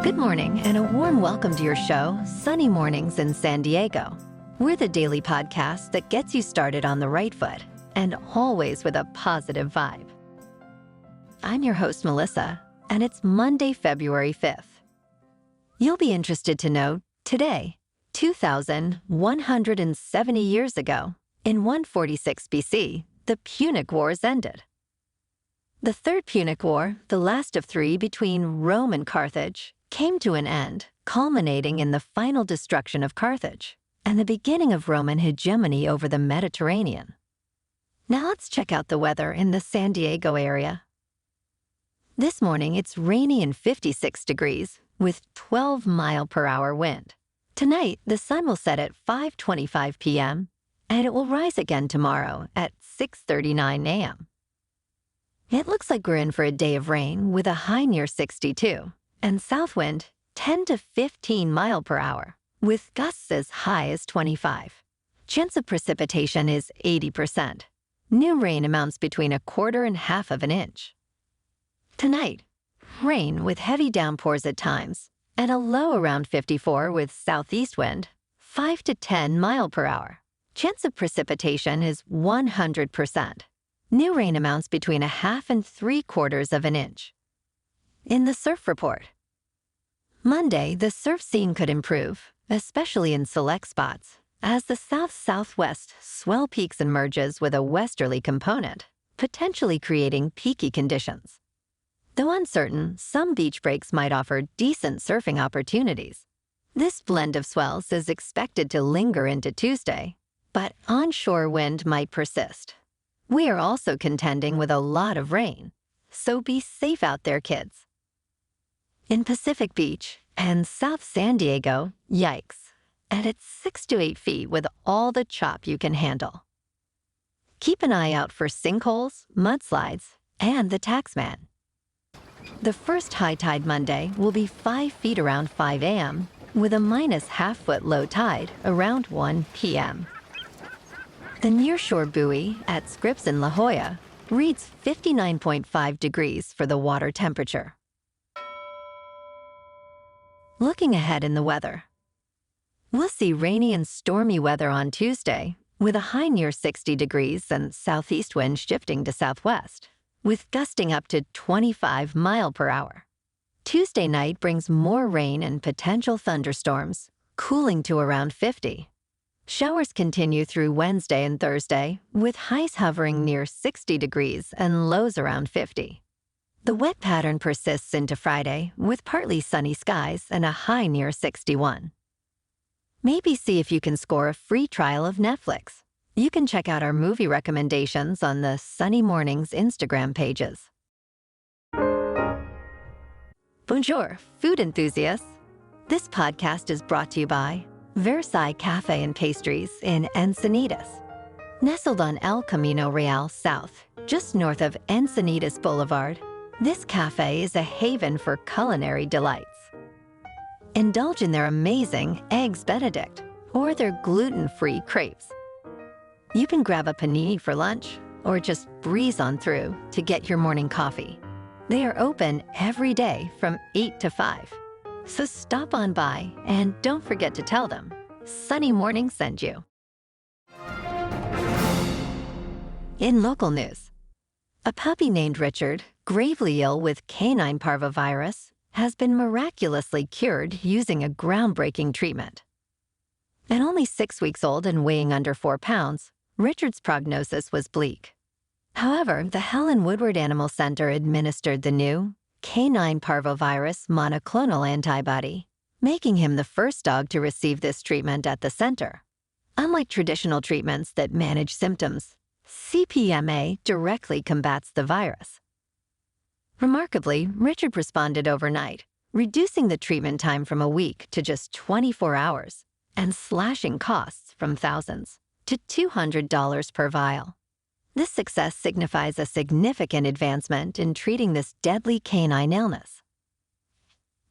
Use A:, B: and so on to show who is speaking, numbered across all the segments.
A: Good morning and a warm welcome to your show, Sunny Mornings in San Diego. We're the daily podcast that gets you started on the right foot and always with a positive vibe. I'm your host, Melissa, and it's Monday, February 5th. You'll be interested to know today, 2,170 years ago, in 146 BC, the Punic Wars ended. The Third Punic War, the last of three between Rome and Carthage, came to an end, culminating in the final destruction of Carthage and the beginning of Roman hegemony over the Mediterranean. Now let's check out the weather in the San Diego area. This morning, it's rainy and 56 degrees with 12-mile-per-hour wind. Tonight, the sun will set at 5:25 p.m., and it will rise again tomorrow at 6:39 a.m. It looks like we're in for a day of rain with a high near 62 and south wind 10 to 15 mile per hour with gusts as high as 25. Chance of precipitation is 80%. New rain amounts between a quarter and half of an inch. Tonight, rain with heavy downpours at times and a low around 54 with southeast wind 5 to 10 mile per hour. Chance of precipitation is 100%. New rain amounts between a half and 3/4 of an inch. In the surf report, Monday, the surf scene could improve, especially in select spots, as the south-southwest swell peaks and merges with a westerly component, potentially creating peaky conditions. Though uncertain, some beach breaks might offer decent surfing opportunities. This blend of swells is expected to linger into Tuesday, but onshore wind might persist. We are also contending with a lot of rain, so be safe out there, kids. In Pacific Beach and South San Diego, yikes, and it's 6 to 8 feet with all the chop you can handle. Keep an eye out for sinkholes, mudslides, and the taxman. The first high tide Monday will be 5 feet around 5 a.m. with a minus half-foot low tide around 1 p.m. The nearshore buoy at Scripps in La Jolla reads 59.5 degrees for the water temperature. Looking ahead in the weather, we'll see rainy and stormy weather on Tuesday with a high near 60 degrees and southeast wind shifting to southwest, with gusting up to 25 mile per hour. Tuesday night brings more rain and potential thunderstorms, cooling to around 50. Showers continue through Wednesday and Thursday, with highs hovering near 60 degrees and lows around 50. The wet pattern persists into Friday, with partly sunny skies and a high near 61. Maybe see if you can score a free trial of Netflix. You can check out our movie recommendations on the Sunny Mornings Instagram pages. Bonjour, food enthusiasts. This podcast is brought to you by Versailles Cafe and Pastries in Encinitas. Nestled on El Camino Real South, just north of Encinitas Boulevard, this cafe is a haven for culinary delights. Indulge in their amazing Eggs Benedict or their gluten-free crepes. You can grab a panini for lunch or just breeze on through to get your morning coffee. They are open every day from 8 to 5. So stop on by and don't forget to tell them Sunny Morning sent you. In local news, a puppy named Richard, gravely ill with canine parvovirus, has been miraculously cured using a groundbreaking treatment. At only 6 weeks old and weighing under 4 pounds, Richard's prognosis was bleak. However, the Helen Woodward Animal Center administered the new canine parvovirus monoclonal antibody, making him the first dog to receive this treatment at the center. Unlike traditional treatments that manage symptoms, CPMA directly combats the virus. Remarkably, Richard responded overnight, reducing the treatment time from a week to just 24 hours and slashing costs from thousands to $200 per vial. This success signifies a significant advancement in treating this deadly canine illness.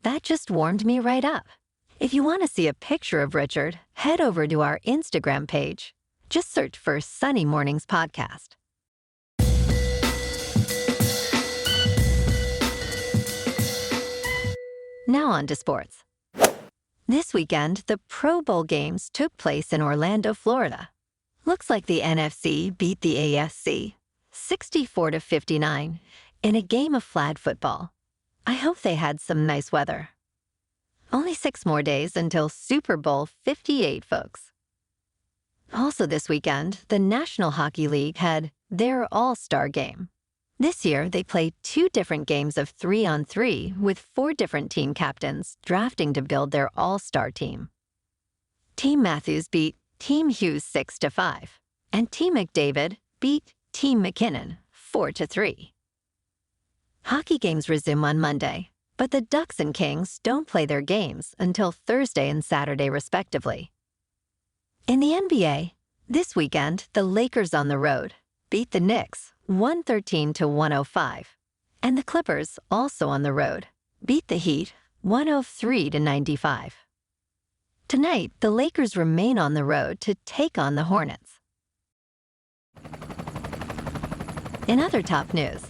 A: That just warmed me right up. If you want to see a picture of Richard, head over to our Instagram page. Just search for Sunny Mornings Podcast. Now on to sports. This weekend, the Pro Bowl games took place in Orlando, Florida. Looks like the NFC beat the AFC 64-59 in a game of flag football. I hope they had some nice weather. Only 6 more days until Super Bowl 58, folks. Also this weekend, the National Hockey League had their All-Star game. This year, they played 2 different games of 3-on-3 with 4 different team captains drafting to build their All-Star team. Team Matthews beat Team Hughes 6-5, and Team McDavid beat Team McKinnon 4-3. Hockey games resume on Monday, but the Ducks and Kings don't play their games until Thursday and Saturday, respectively. In the NBA, this weekend, the Lakers on the road beat the Knicks 113-105, and the Clippers, also on the road, beat the Heat 103-95. Tonight, the Lakers remain on the road to take on the Hornets. In other top news,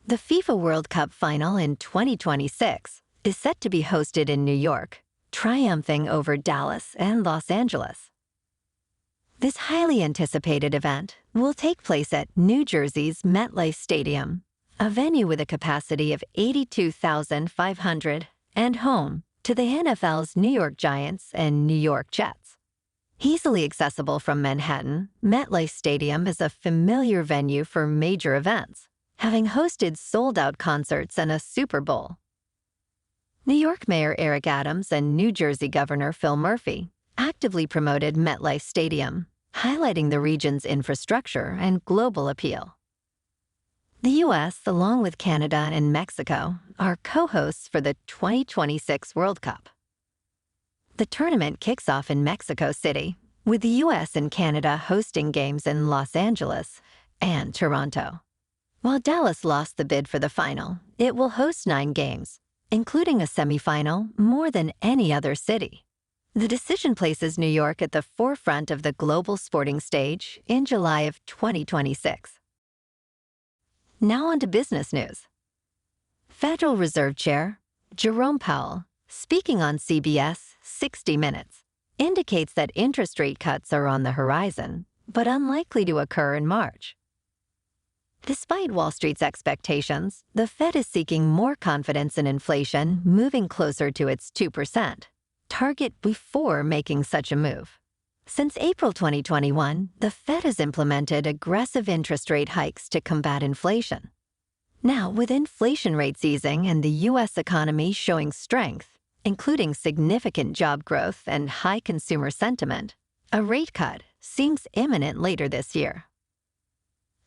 A: the FIFA World Cup final in 2026 is set to be hosted in New York, triumphing over Dallas and Los Angeles. This highly anticipated event will take place at New Jersey's MetLife Stadium, a venue with a capacity of 82,500 and home to the NFL's New York Giants and New York Jets. Easily accessible from Manhattan, MetLife Stadium is a familiar venue for major events, having hosted sold-out concerts and a Super Bowl. New York Mayor Eric Adams and New Jersey Governor Phil Murphy actively promoted MetLife Stadium, highlighting the region's infrastructure and global appeal. The U.S., along with Canada and Mexico, are co-hosts for the 2026 World Cup. The tournament kicks off in Mexico City, with the U.S. and Canada hosting games in Los Angeles and Toronto. While Dallas lost the bid for the final, it will host 9 games, including a semifinal, more than any other city. The decision places New York at the forefront of the global sporting stage in July of 2026. Now on to business news. Federal Reserve Chair Jerome Powell, speaking on CBS 60 Minutes, indicates that interest rate cuts are on the horizon, but unlikely to occur in March. Despite Wall Street's expectations, the Fed is seeking more confidence in inflation moving closer to its 2% target before making such a move. Since April 2021, the Fed has implemented aggressive interest rate hikes to combat inflation. Now, with inflation rates easing and the U.S. economy showing strength, including significant job growth and high consumer sentiment, a rate cut seems imminent later this year.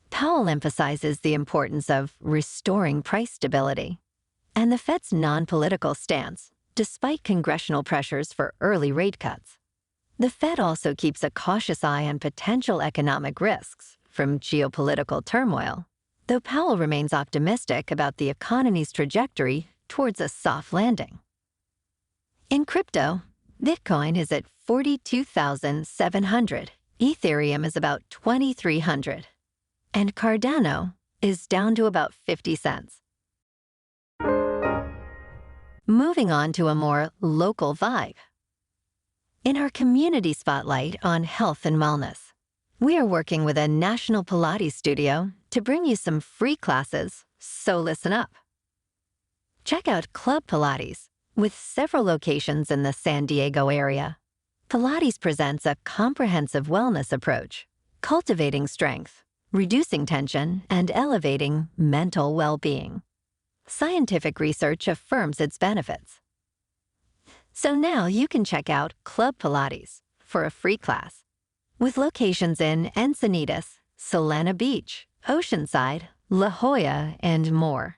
A: Powell emphasizes the importance of restoring price stability and the Fed's non-political stance, despite congressional pressures for early rate cuts. The Fed also keeps a cautious eye on potential economic risks from geopolitical turmoil, though Powell remains optimistic about the economy's trajectory towards a soft landing. In crypto, Bitcoin is at 42,700, Ethereum is about 2,300, and Cardano is down to about 50 cents. Moving on to a more local vibe. In our community spotlight on health and wellness, we are working with a national Pilates studio to bring you some free classes, so listen up. Check out Club Pilates, with several locations in the San Diego area. Pilates presents a comprehensive wellness approach, cultivating strength, reducing tension, and elevating mental well-being. Scientific research affirms its benefits. So now you can check out Club Pilates for a free class, with locations in Encinitas, Solana Beach, Oceanside, La Jolla, and more.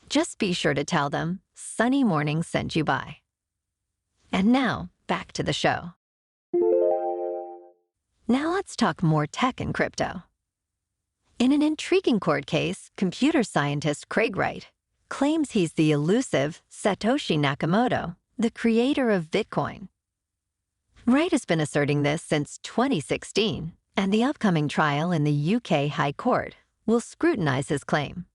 A: Just be sure to tell them Sunny Morning sent you by. And now, back to the show. Now let's talk more tech and crypto. In an intriguing court case, computer scientist Craig Wright claims he's the elusive Satoshi Nakamoto, the creator of Bitcoin. Wright has been asserting this since 2016, and the upcoming trial in the UK High Court will scrutinize his claim.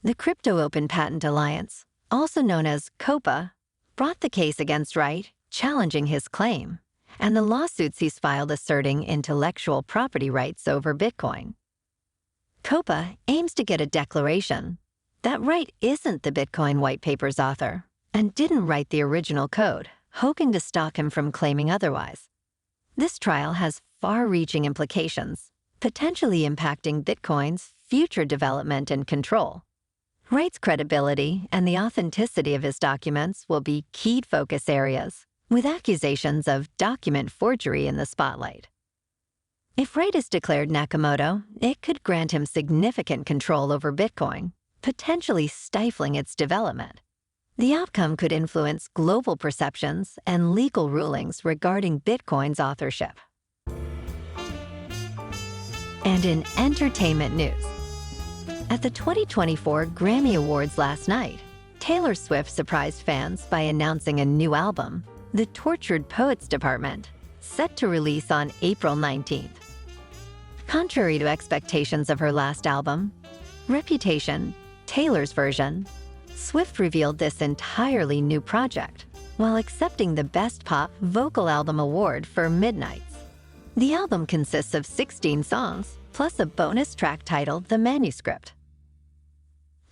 A: The Crypto Open Patent Alliance, also known as COPA, brought the case against Wright, challenging his claim, and the lawsuits he's filed asserting intellectual property rights over Bitcoin. COPA aims to get a declaration that Wright isn't the Bitcoin white paper's author and didn't write the original code, hoping to stop him from claiming otherwise. This trial has far-reaching implications, potentially impacting Bitcoin's future development and control. Wright's credibility and the authenticity of his documents will be key focus areas, with accusations of document forgery in the spotlight. If Wright is declared Nakamoto, it could grant him significant control over Bitcoin, potentially stifling its development. The outcome could influence global perceptions and legal rulings regarding Bitcoin's authorship. And in entertainment news, at the 2024 Grammy Awards last night, Taylor Swift surprised fans by announcing a new album, The Tortured Poets Department, set to release on April 19th. Contrary to expectations of her last album, Reputation, Taylor's version, Swift revealed this entirely new project while accepting the Best Pop Vocal Album Award for Midnights. The album consists of 16 songs, plus a bonus track titled The Manuscript.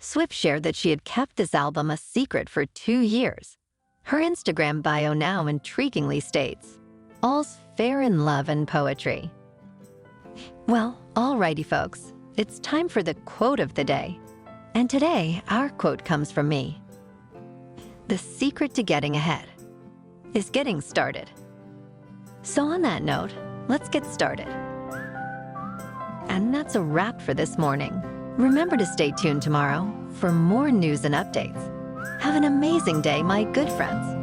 A: Swift shared that she had kept this album a secret for 2 years. Her Instagram bio now intriguingly states, "All's fair in love and poetry." Well, alrighty folks, it's time for the quote of the day. And today, our quote comes from me. The secret to getting ahead is getting started. So on that note, let's get started. And that's a wrap for this morning. Remember to stay tuned tomorrow for more news and updates. Have an amazing day, my good friends.